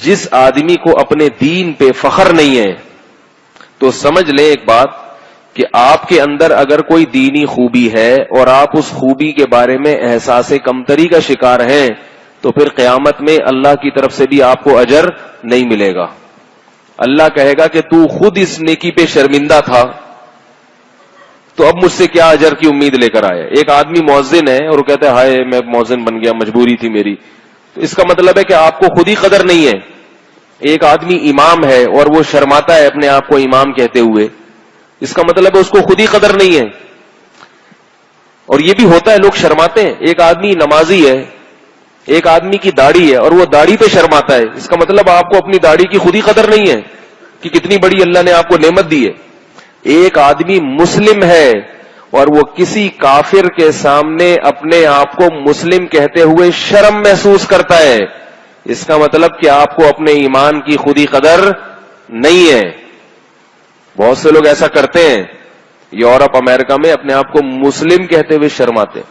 جس آدمی کو اپنے دین پہ فخر نہیں ہے تو سمجھ لیں ایک بات کہ آپ کے اندر اگر کوئی دینی خوبی ہے اور آپ اس خوبی کے بارے میں احساس کمتری کا شکار ہیں تو پھر قیامت میں اللہ کی طرف سے بھی آپ کو اجر نہیں ملے گا. اللہ کہے گا کہ تو خود اس نیکی پہ شرمندہ تھا تو اب مجھ سے کیا اجر کی امید لے کر آیا. ایک آدمی مؤذن ہے اور وہ کہتا ہے ہائے میں مؤذن بن گیا, مجبوری تھی میری, تو اس کا مطلب ہے کہ آپ کو خود ہی قدر نہیں ہے. ایک آدمی امام ہے اور وہ شرماتا ہے اپنے آپ کو امام کہتے ہوئے, اس کا مطلب ہے اس کو خود ہی قدر نہیں ہے. اور یہ بھی ہوتا ہے, لوگ شرماتے ہیں. ایک آدمی نمازی ہے, ایک آدمی کی داڑھی ہے اور وہ داڑھی پہ شرماتا ہے, اس کا مطلب آپ کو اپنی داڑھی کی خود ہی قدر نہیں ہے کہ کتنی بڑی اللہ نے آپ کو نعمت دی ہے. ایک آدمی مسلم ہے اور وہ کسی کافر کے سامنے اپنے آپ کو مسلم کہتے ہوئے شرم محسوس کرتا ہے, اس کا مطلب کہ آپ کو اپنے ایمان کی خود ہی قدر نہیں ہے. بہت سے لوگ ایسا کرتے ہیں یورپ امریکہ میں, اپنے آپ کو مسلم کہتے ہوئے شرماتے ہیں.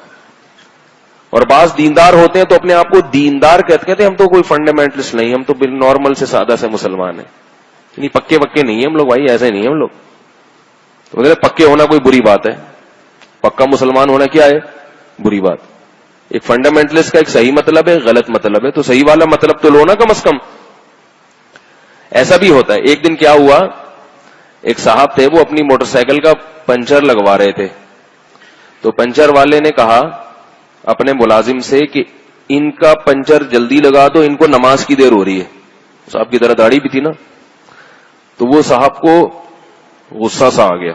اور بعض دیندار ہوتے ہیں تو اپنے آپ کو دیندار کہتے ہیں ہم تو کوئی فنڈامنٹلسٹ نہیں, ہم تو نارمل سے سادہ سے مسلمان ہیں, یعنی پکے پکے نہیں ہیں ہم لوگ بھائی, ایسے نہیں ہیں ہم لوگ. تو مطلب پکے ہونا کوئی بری بات ہے, پکا مسلمان ہونا کیا ہے بری بات. ایک فنڈامنٹلسٹ کا ایک صحیح مطلب ہے, غلط مطلب ہے, تو صحیح والا مطلب تو لو نا کم از کم. ایسا بھی ہوتا ہے. ایک دن کیا ہوا, ایک صاحب تھے وہ اپنی موٹر سائیکل کا پنچر لگوا رہے تھے, تو پنچر والے نے کہا اپنے ملازم سے کہ ان کا پنچر جلدی لگا دو, ان کو نماز کی دیر ہو رہی ہے. صاحب کی طرح داڑھی بھی تھی نا, تو وہ صاحب کو غصہ سا آ گیا,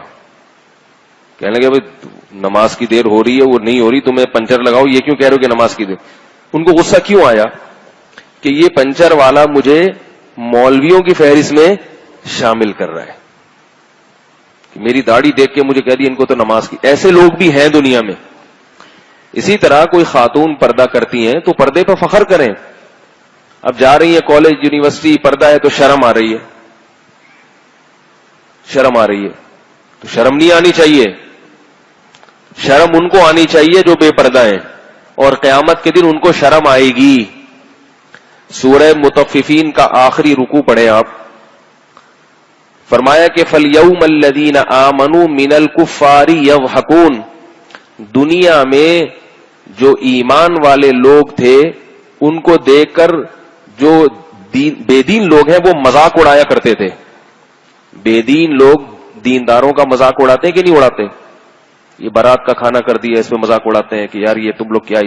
کہنے لگے بھائی نماز کی دیر ہو رہی ہے, وہ نہیں ہو رہی, تمہیں پنچر لگاؤ, یہ کیوں کہہ رہے ہو کہ نماز کی دیر. ان کو غصہ کیوں آیا کہ یہ پنچر والا مجھے مولویوں کی فہرست میں شامل کر رہا ہے, میری داڑھی دیکھ کے مجھے کہہ دی ان کو تو نماز کی. ایسے لوگ بھی ہیں دنیا میں. اسی طرح کوئی خاتون پردہ کرتی ہیں تو پردے پہ فخر کریں. اب جا رہی ہیں کالج یونیورسٹی, پردہ ہے تو شرم آ رہی ہے, شرم آ رہی ہے, تو شرم نہیں آنی چاہیے. شرم ان کو آنی چاہیے جو بے پردہ ہیں, اور قیامت کے دن ان کو شرم آئے گی. سورہ مطففین کا آخری رکوع پڑھیں آپ. فرمایا کہ فَالْيَوْمَ الَّذِينَ آمَنُوا مِنَ الْكُفَّارِ يَضْحَكُونَ, دنیا میں جو ایمان والے لوگ تھے ان کو دیکھ کر جو بے دین لوگ ہیں وہ مذاق اڑایا کرتے تھے. بے دین لوگ دینداروں کا مذاق اڑاتے ہیں کہ نہیں اڑاتے؟ یہ بارات کا کھانا کر دیا, اس پہ مذاق اڑاتے ہیں کہ یار یہ تم لوگ کیا,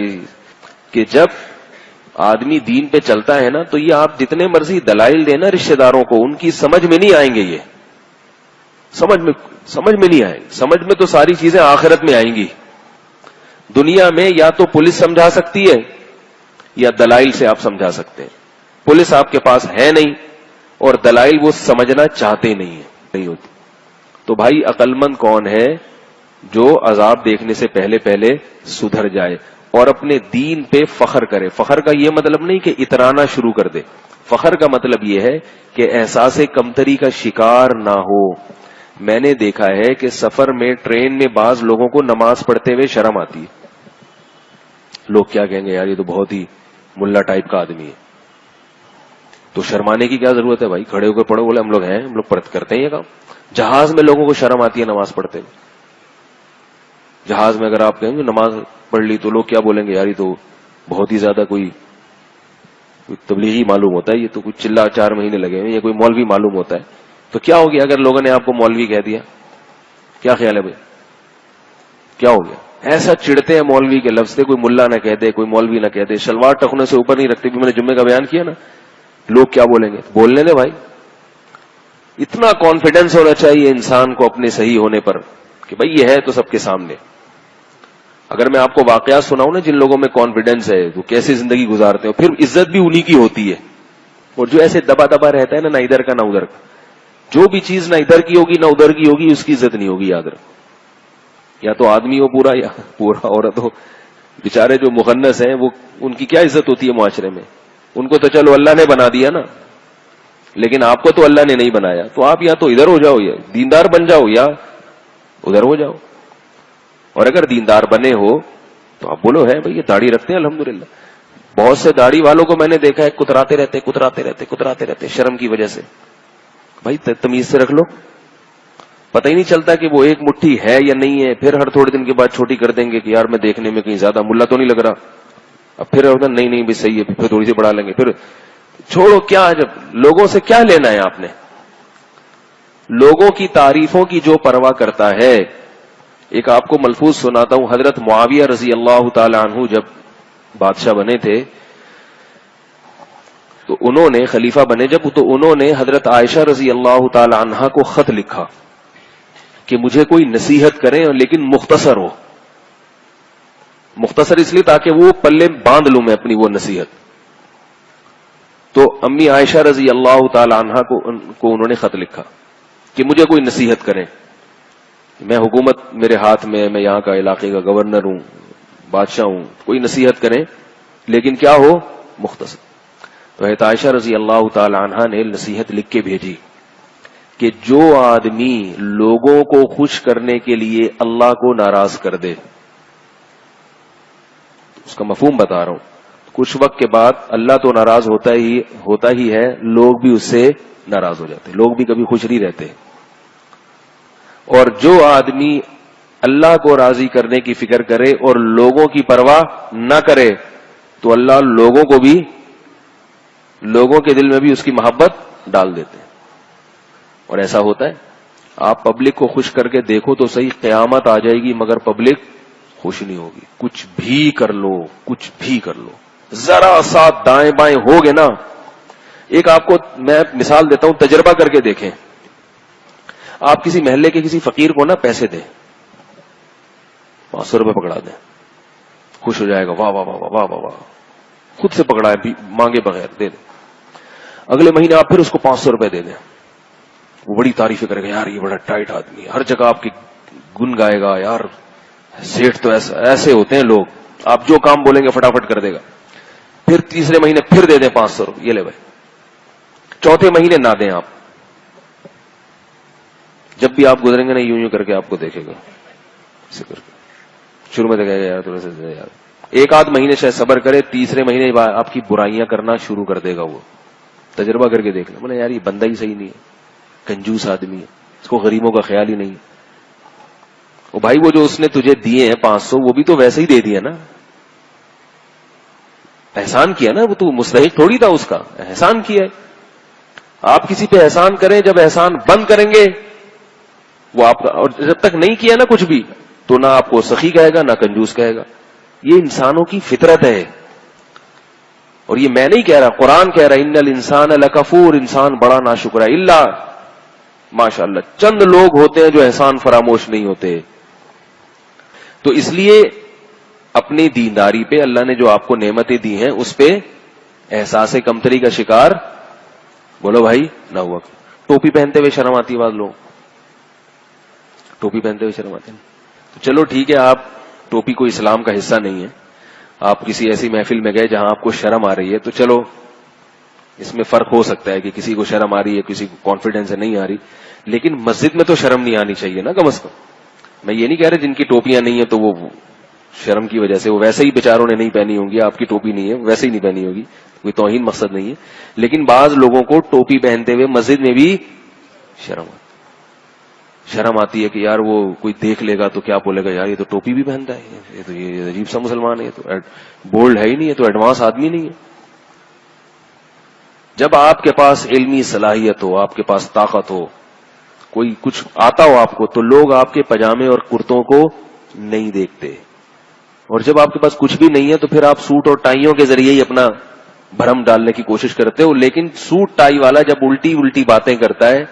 کہ جب آدمی دین پہ چلتا ہے نا تو یہ آپ جتنے مرضی دلائل دینا رشتہ داروں کو, ان کی سمجھ میں نہیں آئیں گے. یہ سمجھ میں نہیں آئیں گے. سمجھ میں تو ساری چیزیں آخرت میں آئیں گی. دنیا میں یا تو پولیس سمجھا سکتی ہے یا دلائل سے آپ سمجھا سکتے ہیں. پولیس آپ کے پاس ہے نہیں اور دلائل وہ سمجھنا چاہتے نہیں ہوتی. تو بھائی عقل مند کون ہے جو عذاب دیکھنے سے پہلے سدھر جائے اور اپنے دین پہ فخر کرے. فخر کا یہ مطلب نہیں کہ اترانا شروع کر دے. فخر کا مطلب یہ ہے کہ احساس کمتری کا شکار نہ ہو. میں نے دیکھا ہے کہ سفر میں ٹرین میں بعض لوگوں کو نماز پڑھتے ہوئے شرم آتی ہے. لوگ کیا کہیں گے, یار یہ تو بہت ہی ملا ٹائپ کا آدمی ہے. تو شرمانے کی کیا ضرورت ہے بھائی, کھڑے ہو کے پڑھو. بولے ہم لوگ ہیں, ہم لوگ کرتے ہیں یہ کام. جہاز میں لوگوں کو شرم آتی ہے نماز پڑھتے ہوئے. جہاز میں اگر آپ کہیں گے نماز پڑھ لی تو لوگ کیا بولیں گے, یار یہ تو بہت ہی زیادہ کوئی تبلیغی معلوم ہوتا ہے, یہ تو کچھ چلا 4 مہینے لگے ہوئے, یہ کوئی مولوی معلوم ہوتا ہے. تو کیا ہو گیا اگر لوگوں نے آپ کو مولوی کہہ دیا؟ کیا خیال ہے بھائی, کیا ہو گیا؟ ایسا چڑھتے ہیں مولوی کے لفظ سے, کوئی ملا نہ کہہ دے, کوئی مولوی نہ کہہ دے, شلوار ٹخنے سے اوپر نہیں رکھتے. بھی میں نے جمعے کا بیان کیا نا, لوگ کیا بولیں گے. بولنے دے بھائی. اتنا کانفیڈنس ہونا چاہیے انسان کو اپنے صحیح ہونے پر کہ بھائی یہ ہے تو سب کے سامنے. اگر میں آپ کو واقعات سناؤں نا جن لوگوں میں کانفیڈنس ہے وہ کیسے زندگی گزارتے ہیں, پھر عزت بھی انہی کی ہوتی ہے. اور جو ایسے دبا دبا رہتا ہے نا ادھر کا نہ ادھر کا, جو بھی چیز نہ ادھر کی ہوگی نہ ادھر کی ہوگی, اس کی عزت نہیں ہوگی. یاد رکھ, یا تو آدمی ہو پورا یا پورا عورت ہو. بیچارے جو مخنث ہیں وہ ان کی کیا عزت ہوتی ہے معاشرے میں. ان کو تو چلو اللہ نے بنا دیا نا, لیکن آپ کو تو اللہ نے نہیں بنایا. تو آپ یا تو ادھر ہو جاؤ, یا دیندار بن جاؤ, یا ادھر ہو جاؤ. اور اگر دیندار بنے ہو تو آپ بولو ہے بھائی یہ داڑھی رکھتے ہیں الحمدللہ. بہت سے داڑھی والوں کو میں نے دیکھا ہے کتراتے رہتے شرم کی وجہ سے. بھائی تمیز سے رکھ لو. پتہ ہی نہیں چلتا کہ وہ ایک مٹھی ہے یا نہیں ہے. پھر ہر تھوڑے دن کے بعد چھوٹی کر دیں گے کہ یار میں دیکھنے میں کہیں زیادہ ملا تو نہیں لگ رہا. اب پھر نہیں بھائی صحیح ہے, پھر تھوڑی سی بڑھا لیں گے. پھر چھوڑو, کیا جب لوگوں سے کیا لینا ہے آپ نے. لوگوں کی تعریفوں کی جو پرواہ کرتا ہے. ایک آپ کو ملفوظ سناتا ہوں. حضرت معاویہ رضی اللہ تعالی عنہ جب بادشاہ بنے تھے تو انہوں نے خلیفہ بنے جب, تو انہوں نے حضرت عائشہ رضی اللہ تعالی عنہا کو خط لکھا کہ مجھے کوئی نصیحت کریں لیکن مختصر ہو. مختصر اس لیے تاکہ وہ پلے باندھ لوں میں اپنی وہ نصیحت. تو امی عائشہ رضی اللہ تعالی عنہا کو انہوں نے خط لکھا کہ مجھے کوئی نصیحت کریں. میں حکومت میرے ہاتھ میں, میں یہاں کا علاقے کا گورنر ہوں, بادشاہ ہوں, کوئی نصیحت کریں لیکن کیا ہو, مختصر. تو حضرت عائشہ رضی اللہ تعالی عنہا نے نصیحت لکھ کے بھیجی کہ جو آدمی لوگوں کو خوش کرنے کے لیے اللہ کو ناراض کر دے, اس کا مفہوم بتا رہا ہوں, کچھ وقت کے بعد اللہ تو ناراض ہوتا ہی ہے, لوگ بھی اس سے ناراض ہو جاتے, لوگ بھی کبھی خوش نہیں رہتے. اور جو آدمی اللہ کو راضی کرنے کی فکر کرے اور لوگوں کی پرواہ نہ کرے تو اللہ لوگوں کے دل میں بھی اس کی محبت ڈال دیتے ہیں. اور ایسا ہوتا ہے. آپ پبلک کو خوش کر کے دیکھو تو صحیح, قیامت آ جائے گی مگر پبلک خوش نہیں ہوگی. کچھ بھی کر لو, ذرا سا دائیں بائیں ہوگے نا. ایک آپ کو میں مثال دیتا ہوں, تجربہ کر کے دیکھیں. آپ کسی محلے کے کسی فقیر کو نا پیسے دیں, 500 روپے پکڑا دیں, خوش ہو جائے گا, واہ واہ واہ واہ واہ واہ, خود سے پکڑا ہے مانگے بغیر دے دیں. اگلے مہینے آپ پھر اس کو 500 روپے دے دیں, وہ بڑی تعریفیں کرے گا, یار یہ بڑا ٹائٹ آدمی ہے, ہر جگہ آپ کی گن گائے گا, یار سیٹ تو ایسے ہوتے ہیں لوگ, آپ جو کام بولیں گے فٹافٹ کر دے گا. پھر تیسرے مہینے پھر دے دیں 500 روپے, یہ لے بھائی. چوتھے مہینے نہ دیں آپ, جب بھی آپ گزریں گے نا یوں کر کے آپ کو دیکھے گا, ایسے کر کے شروع میں دیکھے گا یار تھوڑا سا یار. ایک آدھ مہینے شاید صبر کرے, تیسرے مہینے آپ کی برائیاں کرنا شروع کر دے گا. وہ تجربہ کر کے دیکھ لیں, بولے یار یہ بندہ ہی صحیح نہیں ہے, کنجوس آدمی ہے, اس کو غریبوں کا خیال ہی نہیں. وہ بھائی وہ جو اس نے تجھے دیے ہیں 500, وہ بھی تو ویسے ہی دے دیا نا, احسان کیا نا, وہ تو مستحق تھوڑی تھا اس کا, احسان کیا ہے. آپ کسی پہ احسان کریں, جب احسان بند کریں گے وہ آپ کا, اور جب تک نہیں کیا نا کچھ بھی تو نہ آپ کو سخی کہے گا نہ کنجوس کہے گا. یہ انسانوں کی فطرت ہے. اور یہ میں نہیں کہہ رہا, قرآن کہہ رہا, ان الانسان لکفور, انسان بڑا ناشکر ہے. الا ماشاء اللہ چند لوگ ہوتے ہیں جو احسان فراموش نہیں ہوتے. تو اس لیے اپنی دینداری پہ اللہ نے جو آپ کو نعمتیں دی ہیں اس پہ احساس کمتری کا شکار بولو بھائی نہ ہوا. ٹوپی پہنتے ہوئے شرم آتی ہے, بعض لوگ ٹوپی پہنتے ہوئے شرم آتے ہیں. تو چلو ٹھیک ہے, آپ ٹوپی کوئی اسلام کا حصہ نہیں ہے, آپ کسی ایسی محفل میں گئے جہاں آپ کو شرم آ رہی ہے, تو چلو اس میں فرق ہو سکتا ہے کہ کسی کو شرم آ رہی ہے, کسی کو کانفیڈینس ہے نہیں آ رہی. لیکن مسجد میں تو شرم نہیں آنی چاہیے نا کم از کم. میں یہ نہیں کہہ رہا جن کی ٹوپیاں نہیں ہیں تو وہ شرم کی وجہ سے, وہ ویسے ہی بیچاروں نے نہیں پہنی ہوں گی, آپ کی ٹوپی نہیں ہے ویسے ہی نہیں پہنی ہوگی, کوئی توہین مقصد نہیں ہے. لیکن بعض لوگوں کو ٹوپی پہنتے ہوئے مسجد میں بھی شرم آتی ہے کہ یار وہ کوئی دیکھ لے گا تو کیا بولے گا, یار یہ تو ٹوپی بھی پہنتا ہے, یہ تو یہ عجیب سا مسلمان ہے, یہ تو بولڈ ہے ہی نہیں, ہے تو ایڈوانس آدمی نہیں ہے. جب آپ کے پاس علمی صلاحیت ہو, آپ کے پاس طاقت ہو, کوئی کچھ آتا ہو آپ کو, تو لوگ آپ کے پجامے اور کرتوں کو نہیں دیکھتے. اور جب آپ کے پاس کچھ بھی نہیں ہے تو پھر آپ سوٹ اور ٹائیوں کے ذریعے ہی اپنا بھرم ڈالنے کی کوشش کرتے ہو. لیکن سوٹ ٹائی والا جب الٹی باتیں کرتا ہے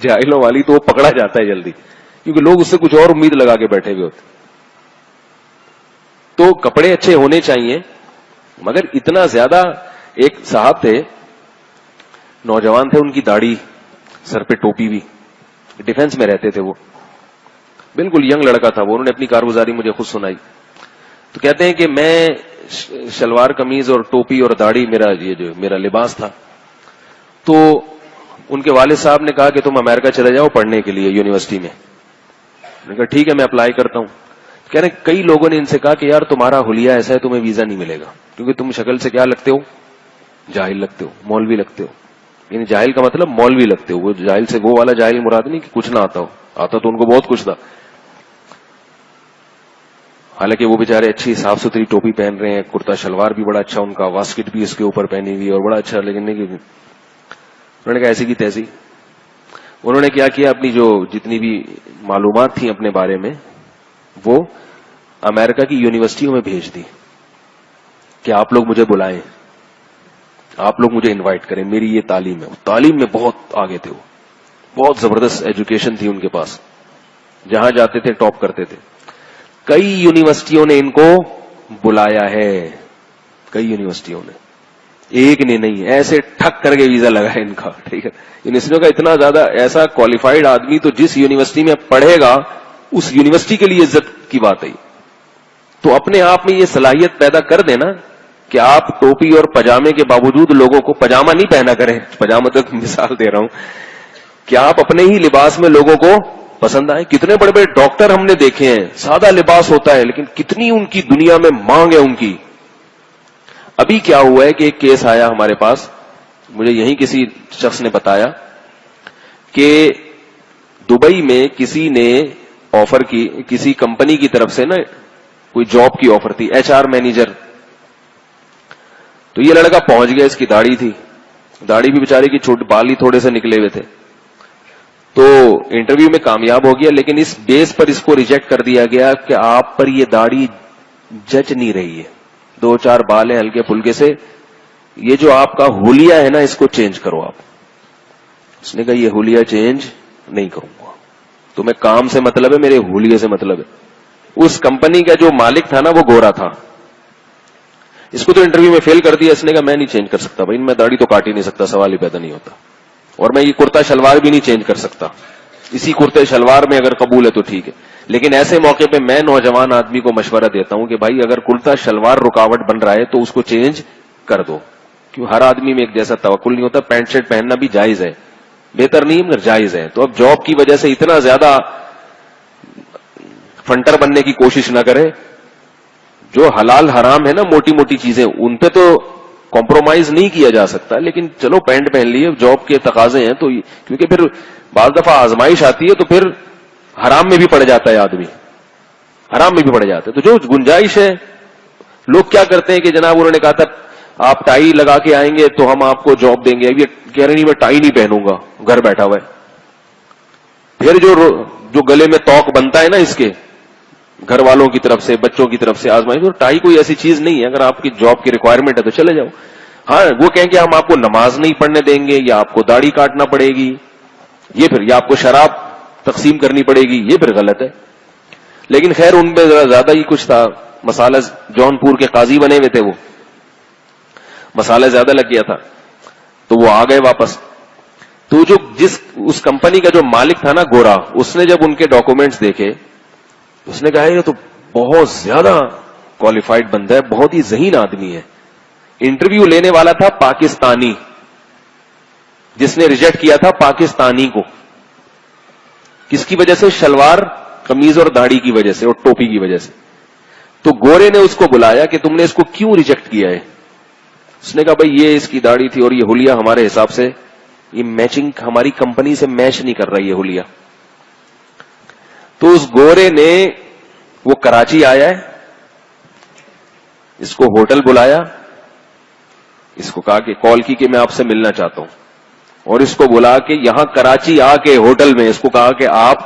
جاہلوں والی, تو وہ پکڑا جاتا ہے جلدی, کیونکہ لوگ اس سے کچھ اور امید لگا کے بیٹھے ہوئے ہوتے. تو کپڑے اچھے ہونے چاہیے, مگر اتنا زیادہ. ایک صاحب تھے, نوجوان تھے, ان کی داڑھی, سر پہ ٹوپی بھی, ڈیفنس میں رہتے تھے, وہ بالکل ینگ لڑکا تھا وہ. انہوں نے اپنی کارگزاری مجھے خود سنائی. تو کہتے ہیں کہ میں شلوار قمیض اور ٹوپی اور داڑھی میرا لباس تھا. تو ان کے والد صاحب نے کہا کہ تم امریکہ چلے جاؤ پڑھنے کے لیے یونیورسٹی میں. نے کہا ٹھیک ہے میں اپلائی کرتا ہوں. کہہ رہے کئی لوگوں نے ان سے کہا کہ یار تمہارا حلیہ ایسا ہے تمہیں ویزا نہیں ملے گا، کیونکہ تم شکل سے کیا لگتے ہو، جاہل لگتے ہو، مولوی لگتے ہو. یعنی جاہل کا مطلب مولوی لگتے ہو. وہ جاہل سے وہ والا جاہل مراد نہیں کہ کچھ نہ آتا ہو، آتا تو ان کو بہت کچھ تھا. حالانکہ وہ بیچارے اچھی صاف ستھری ٹوپی پہن رہے ہیں، کرتا شلوار بھی بڑا اچھا ان کا، واسکٹ بھی اس کے اوپر پہنی ہوئی اور بڑا اچھا، لیکن نہیں. انہوں نے کہا ایسی کی تیسی. انہوں نے کیا کیا، اپنی جو جتنی بھی معلومات تھیں اپنے بارے میں وہ امریکہ کی یونیورسٹیوں میں بھیج دی کہ آپ لوگ مجھے بلائیں، آپ لوگ مجھے انوائٹ کریں، میری یہ تعلیم ہے. تعلیم میں بہت آگے تھے، وہ بہت زبردست ایجوکیشن تھی ان کے پاس، جہاں جاتے تھے ٹاپ کرتے تھے. کئی یونیورسٹیوں نے ان کو بلایا ہے، کئی یونیورسٹیوں نے، ایک نے نہیں، ایسے ٹھک کر کے ویزا لگا ہے ان کا. ٹھیک ہے، یونیورسٹیوں کا اتنا زیادہ ایسا کوالیفائڈ آدمی تو جس یونیورسٹی میں پڑھے گا اس یونیورسٹی کے لیے عزت کی بات ہے. تو اپنے آپ میں یہ صلاحیت پیدا کر دینا کہ آپ ٹوپی اور پجامے کے باوجود لوگوں کو پجامہ نہیں پہنا کریں، پجامہ تو مثال دے رہا ہوں، کہ آپ اپنے ہی لباس میں لوگوں کو پسند آئے. کتنے بڑے بڑے ڈاکٹر ہم نے دیکھے ہیں، سادہ لباس ہوتا ہے لیکن کتنی ان کی دنیا میں مانگ ہے ان کی. ابھی کیا ہوا ہے کہ ایک کیس آیا ہمارے پاس، مجھے یہیں کسی شخص نے بتایا کہ دبئی میں کسی نے آفر کی، کسی کمپنی کی طرف سے نا کوئی جاب کی آفر تھی، ایچ آر مینیجر. تو یہ لڑکا پہنچ گیا، اس کی داڑھی تھی، داڑھی بھی بیچارے کی چھوٹی، بال ہی تھوڑے سے نکلے ہوئے تھے. تو انٹرویو میں کامیاب ہو گیا، لیکن اس بیس پر اس کو ریجیکٹ کر دیا گیا کہ آپ پر یہ داڑھی جچ نہیں رہی ہے، 2-4 بال ہیں ہلکے پھلکے سے، یہ جو آپ کا حلیہ ہے نا اس کو چینج کرو آپ. اس نے کہا یہ حلیہ چینج نہیں کروں گا، تمہیں کام سے مطلب ہے، میرے حلیے سے مطلب ہے. اس کمپنی کا جو مالک تھا نا وہ گورا تھا، اس کو تو انٹرویو میں فیل کر دیا. اس نے کہا میں نہیں چینج کر سکتا بھائی، میں داڑھی تو کاٹ ہی نہیں سکتا، سوال ہی پیدا نہیں ہوتا، اور میں یہ کرتا شلوار بھی نہیں چینج کر سکتا. اسی کرتے شلوار میں اگر قبول ہے تو ٹھیک ہے، لیکن ایسے موقع پہ میں نوجوان آدمی کو مشورہ دیتا ہوں کہ بھائی اگر کرتا شلوار رکاوٹ بن رہا ہے تو اس کو چینج کر دو، کیوں ہر آدمی میں ایک جیسا توکل نہیں ہوتا. پینٹ شرٹ پہننا بھی جائز ہے، بہتر نہیں مگر جائز ہے. تو اب جاب کی وجہ سے اتنا زیادہ فنٹر بننے کی کوشش نہ کرے. جو حلال حرام ہے نا موٹی موٹی چیزیں ان پہ تو کمپرومائز نہیں کیا جا سکتا، لیکن چلو پینٹ پہن لیے، جاب کے تقاضے ہیں تو، کیونکہ پھر بعض دفعہ آزمائش آتی ہے تو پھر حرام میں بھی پڑ جاتا ہے آدمی، حرام میں بھی پڑ جاتا ہے. تو جو گنجائش ہے، لوگ کیا کرتے ہیں کہ جناب انہوں نے کہا تھا آپ ٹائی لگا کے آئیں گے تو ہم آپ کو جاب دیں گے، اب یہ کہہ رہے نہیں میں ٹائی نہیں پہنوں گا، گھر بیٹھا ہوا ہے. پھر جو گلے میں توق بنتا ہے نا اس کے گھر والوں کی طرف سے، بچوں کی طرف سے آزمائش، تو ٹائی کوئی ایسی چیز نہیں ہے، اگر آپ کی جاب کی ریکوائرمنٹ ہے تو چلے جاؤ. ہاں وہ کہیں کہ ہم آپ کو نماز نہیں پڑھنے دیں گے، یا آپ کو داڑھی کاٹنا پڑے گی، یہ پھر، یا آپ کو شراب تقسیم کرنی پڑے گی، یہ پھر غلط ہے. لیکن خیر ان پہ زیادہ ہی کچھ تھا، مسالہ جون پور کے قاضی بنے ہوئے تھے، وہ مسالہ زیادہ لگ گیا تھا تو وہ آ گئے واپس. تو جو اس کمپنی کا جو مالک تھا نا گورا، اس نے جب ان کے ڈاکومنٹس دیکھے اس نے کہا یہ تو بہت زیادہ کوالیفائڈ بندہ ہے، بہت ہی ذہین آدمی ہے. انٹرویو لینے والا تھا پاکستانی، جس نے ریجیکٹ کیا تھا پاکستانی کو. کس کی وجہ سے؟ شلوار قمیض اور داڑھی کی وجہ سے اور ٹوپی کی وجہ سے. تو گورے نے اس کو بلایا کہ تم نے اس کو کیوں ریجیکٹ کیا ہے؟ اس نے کہا بھائی یہ اس کی داڑھی تھی اور یہ حلیہ ہمارے حساب سے یہ میچنگ ہماری کمپنی سے میچ نہیں کر رہی ہے حلیہ. تو اس گورے نے، وہ کراچی آیا ہے، اس کو ہوٹل بلایا، اس کو کہا کہ کال کی کہ میں آپ سے ملنا چاہتا ہوں، اور اس کو بلا کے یہاں کراچی آ کے ہوٹل میں اس کو کہا کہ آپ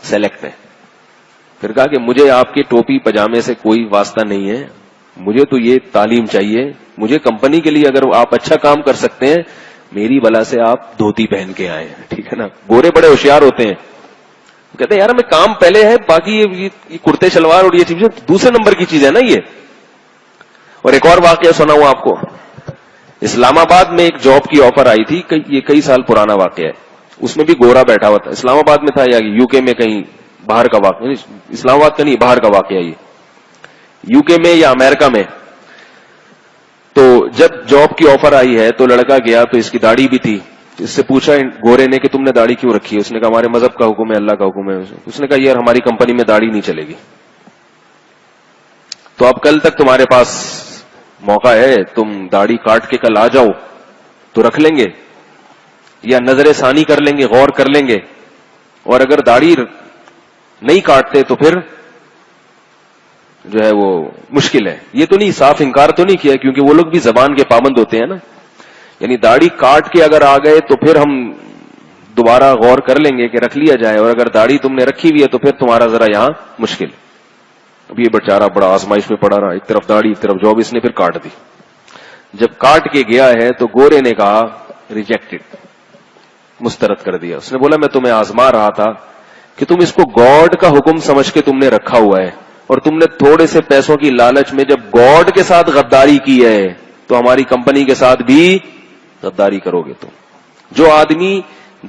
سلیکٹ ہیں. پھر کہا کہ مجھے آپ کے ٹوپی پجامے سے کوئی واسطہ نہیں ہے، مجھے تو یہ تعلیم چاہیے، مجھے کمپنی کے لیے اگر آپ اچھا کام کر سکتے ہیں میری بلا سے آپ دھوتی پہن کے آئے. ٹھیک ہے نا، گورے بڑے ہوشیار ہوتے ہیں، کہتے ہیں یار ہمیں کام پہلے ہے، باقی یہ کرتے شلوار اور یہ چیزیں دوسرے نمبر کی چیز ہے نا یہ. اور ایک اور واقعہ سناؤں آپ کو، اسلام آباد میں ایک جاب کی آفر آئی تھی، یہ کئی سال پرانا واقعہ ہے، اس میں بھی گورا بیٹھا ہوا تھا. اسلام آباد میں تھا یا یو کے میں کہیں باہر کا واقعہ، اسلام آباد کا نہیں باہر کا واقعہ، یہ یو کے میں یا امریکہ میں. تو جب جاب کی آفر آئی ہے تو لڑکا گیا تو اس کی داڑھی بھی تھی. اس سے پوچھا گورے نے کہ تم نے داڑھی کیوں رکھی ہے؟ اس نے کہا ہمارے مذہب کا حکم ہے، اللہ کا حکم ہے. اس نے کہا یار ہماری کمپنی میں داڑھی نہیں چلے گی. تو اب کل تک تمہارے پاس موقع ہے, تم داڑھی کاٹ کے کل آ جاؤ تو رکھ لیں گے, یا نظر ثانی کر لیں گے, غور کر لیں گے. اور اگر داڑھی نہیں کاٹتے تو پھر جو ہے وہ مشکل ہے. یہ تو نہیں, صاف انکار تو نہیں کیا, کیونکہ وہ لوگ بھی زبان کے پابند ہوتے ہیں نا. یعنی داڑھی کاٹ کے اگر آ گئے تو پھر ہم دوبارہ غور کر لیں گے کہ رکھ لیا جائے, اور اگر داڑھی تم نے رکھی ہوئی ہے تو پھر تمہارا ذرا یہاں مشکل. اب یہ بیچارہ بڑا آزمائش میں پڑا رہا, ایک طرف داڑھی ایک طرف جاب, اس نے پھر کاٹ دی. جب کاٹ کے گیا ہے تو گورے نے کہا ریجیکٹڈ, مسترد کر دیا. اس نے بولا میں تمہیں آزما رہا تھا کہ تم اس کو گاڈ کا حکم سمجھ کے تم نے رکھا ہوا ہے, اور تم نے تھوڑے سے پیسوں کی لالچ میں جب گاڈ کے ساتھ غداری کی ہے تو ہماری کمپنی کے ساتھ بھی غداری کرو گے. تم جو آدمی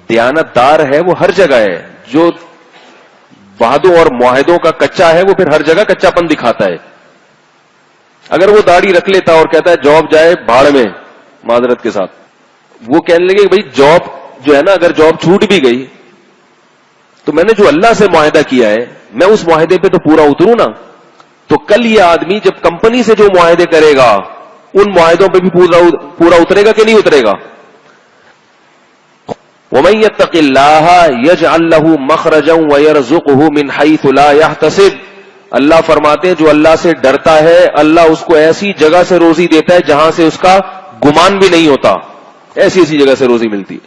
دیانت دار ہے وہ ہر جگہ ہے, جو وعدوں اور معاہدوں کا کچا ہے وہ پھر ہر جگہ کچا پن دکھاتا ہے. اگر وہ داڑھی رکھ لیتا اور کہتا ہے جاب جائے بھاڑ میں, معذرت کے ساتھ, وہ کہنے لگے کہ بھائی جاب جو ہے نا, اگر جاب چھوٹ بھی گئی تو میں نے جو اللہ سے معاہدہ کیا ہے میں اس معاہدے پہ تو پورا اتروں نا. تو کل یہ آدمی جب کمپنی سے جو معاہدے کرے گا ان معاہدوں پہ بھی پورا اترے گا کہ نہیں اترے گا. وَمَن يَتَّقِ اللَّهَ يَجْعَل لَّهُ مَخْرَجًا وَيَرْزُقْهُ مِنْ حَيْثُ لَا يَحْتَسِبُ. اللہ فرماتے ہیں جو اللہ سے ڈرتا ہے اللہ اس کو ایسی جگہ سے روزی دیتا ہے جہاں سے اس کا گمان بھی نہیں ہوتا, ایسی ایسی جگہ سے روزی ملتی ہے.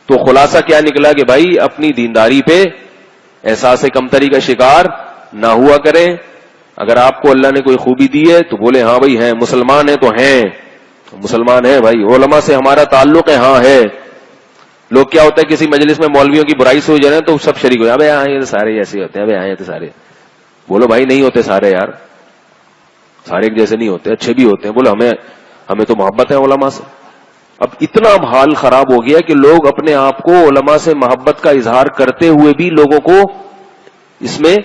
تو خلاصہ کیا نکلا کہ بھائی اپنی دینداری پہ احساس کمتری کا شکار نہ ہوا کریں. اگر آپ کو اللہ نے کوئی خوبی دی ہے تو بولے ہاں بھائی ہیں, مسلمان ہیں تو ہیں, مسلمان ہیں بھائی, علماء سے ہمارا تعلق ہے, ہاں ہے. لوگ کیا ہوتا ہے کسی مجلس میں مولویوں کی برائی سے ہو جائے تو سب شریک ہو جائے, ابے ہاں یہ سارے ایسے ہوتے ہیں, ابے ہاں یہ تو سارے. بولو بھائی نہیں ہوتے سارے یار, سارے ایک جیسے نہیں ہوتے, اچھے بھی ہوتے ہیں. بولو ہمیں تو محبت ہے علماء سے. اب اتنا حال خراب ہو گیا کہ لوگ اپنے آپ کو علماء سے محبت کا اظہار کرتے ہوئے بھی لوگوں کو اس میں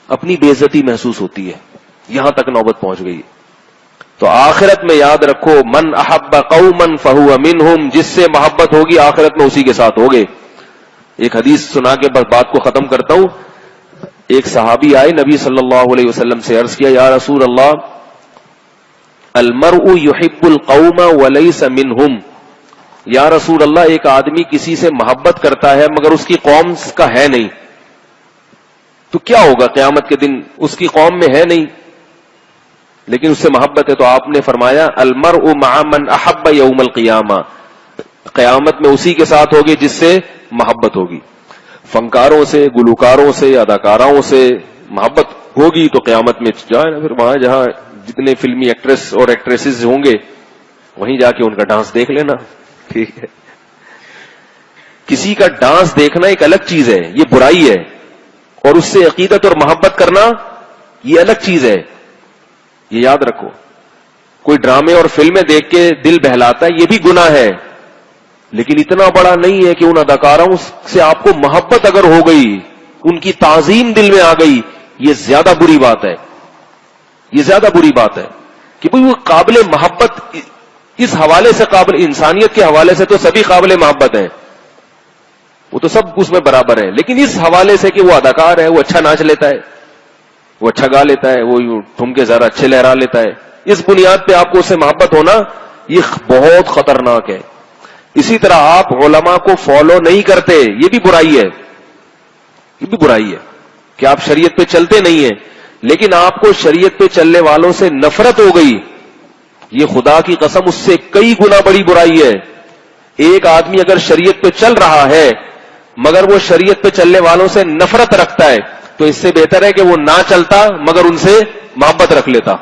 اپنی بے عزتی محسوس ہوتی ہے, یہاں تک نوبت پہنچ گئی. تو آخرت میں یاد رکھو من احب قوما فہو منہم, جس سے محبت ہوگی آخرت میں اسی کے ساتھ ہوگے. ایک حدیث سنا کے بس بات کو ختم کرتا ہوں. ایک صحابی آئے نبی صلی اللہ علیہ وسلم سے عرض کیا یا رسول اللہ المرء يحب القوم وليس منهم. یا رسول اللہ ایک آدمی کسی سے محبت کرتا ہے مگر اس کی قوم کا ہے نہیں, تو کیا ہوگا قیامت کے دن؟ اس کی قوم میں ہے نہیں لیکن اس سے محبت ہے. تو آپ نے فرمایا المرء مع من احب یوم القیامہ, قیامت میں اسی کے ساتھ ہوگی جس سے محبت ہوگی. فنکاروں سے, گلوکاروں سے, اداکاراؤں سے محبت ہوگی تو قیامت میں جائے نا, پھر وہاں جہاں جتنے فلمی ایکٹریس اور ایکٹریسز ہوں گے وہیں جا کے ان کا ڈانس دیکھ لینا, ٹھیک ہے. کسی کا ڈانس دیکھنا ایک الگ چیز ہے, یہ برائی ہے, اور اس سے عقیدت اور محبت کرنا یہ الگ چیز ہے, یہ یاد رکھو. کوئی ڈرامے اور فلمیں دیکھ کے دل بہلاتا ہے یہ بھی گناہ ہے, لیکن اتنا بڑا نہیں ہے کہ ان اداکاروں سے آپ کو محبت اگر ہو گئی, ان کی تعظیم دل میں آ گئی, یہ زیادہ بری بات ہے. یہ زیادہ بری بات ہے کہ وہ قابل محبت, اس حوالے سے قابل, انسانیت کے حوالے سے تو سبھی قابل محبت ہیں, وہ تو سب اس میں برابر ہیں, لیکن اس حوالے سے کہ وہ اداکار ہے, وہ اچھا ناچ لیتا ہے, وہ اچھا گا لیتا ہے, وہ ٹھمکے ذرا اچھے لہرا لیتا ہے, اس بنیاد پہ آپ کو اس سے محبت ہونا یہ بہت خطرناک ہے. اسی طرح آپ علماء کو فالو نہیں کرتے, یہ بھی برائی ہے, یہ بھی برائی ہے کہ آپ شریعت پہ چلتے نہیں ہیں لیکن آپ کو شریعت پہ چلنے والوں سے نفرت ہو گئی. یہ خدا کی قسم اس سے کئی گنا بڑی برائی ہے. ایک آدمی اگر شریعت پہ چل رہا ہے مگر وہ شریعت پہ چلنے والوں سے نفرت رکھتا ہے تو اس سے بہتر ہے کہ وہ نہ چلتا مگر ان سے محبت رکھ لیتا.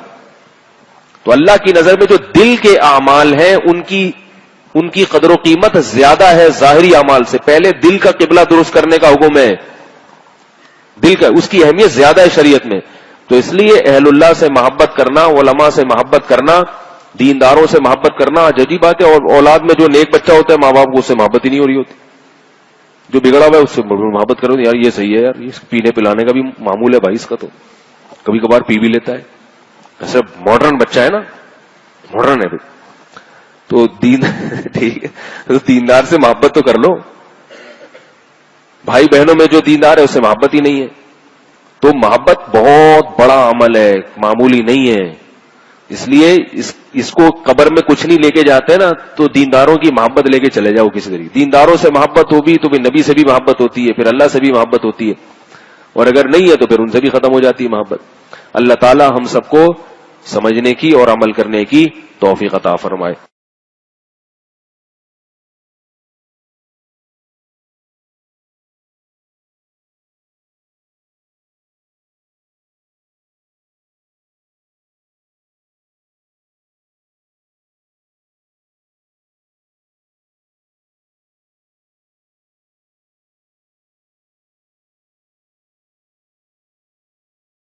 تو اللہ کی نظر میں جو دل کے اعمال ہیں ان کی قدر و قیمت زیادہ ہے ظاہری اعمال سے. پہلے دل کا قبلہ درست کرنے کا حکم ہے, دل کا, اس کی اہمیت زیادہ ہے شریعت میں. تو اس لیے اہل اللہ سے محبت کرنا, علماء سے محبت کرنا, دینداروں سے محبت کرنا عجیب بات ہے. اور اولاد میں جو نیک بچہ ہوتا ہے ماں باپ کو اس سے محبت ہی نہیں ہو رہی ہوتی, جو بگڑا ہوا ہے اس سے محبت کرو یار یہ صحیح ہے یار, یہ پینے پلانے کا بھی معمول ہے بھائی, اس کا تو کبھی کبھار پی بھی لیتا ہے, ایسا ماڈرن بچہ ہے نا, ماڈرن ہے بھائی. تو ٹھیک ہے, تو دیندار سے محبت تو کر لو. بھائی بہنوں میں جو دیندار ہے اس سے محبت ہی نہیں ہے. تو محبت بہت بڑا عمل ہے، معمولی نہیں ہے. اس لیے اس کو قبر میں کچھ نہیں لے کے جاتے نا، تو دینداروں کی محبت لے کے چلے جاؤ کسی طریقے. دینداروں سے محبت ہوگی تو پھر نبی سے بھی محبت ہوتی ہے، پھر اللہ سے بھی محبت ہوتی ہے، اور اگر نہیں ہے تو پھر ان سے بھی ختم ہو جاتی ہے محبت. اللہ تعالی ہم سب کو سمجھنے کی اور عمل کرنے کی توفیق عطا فرمائے.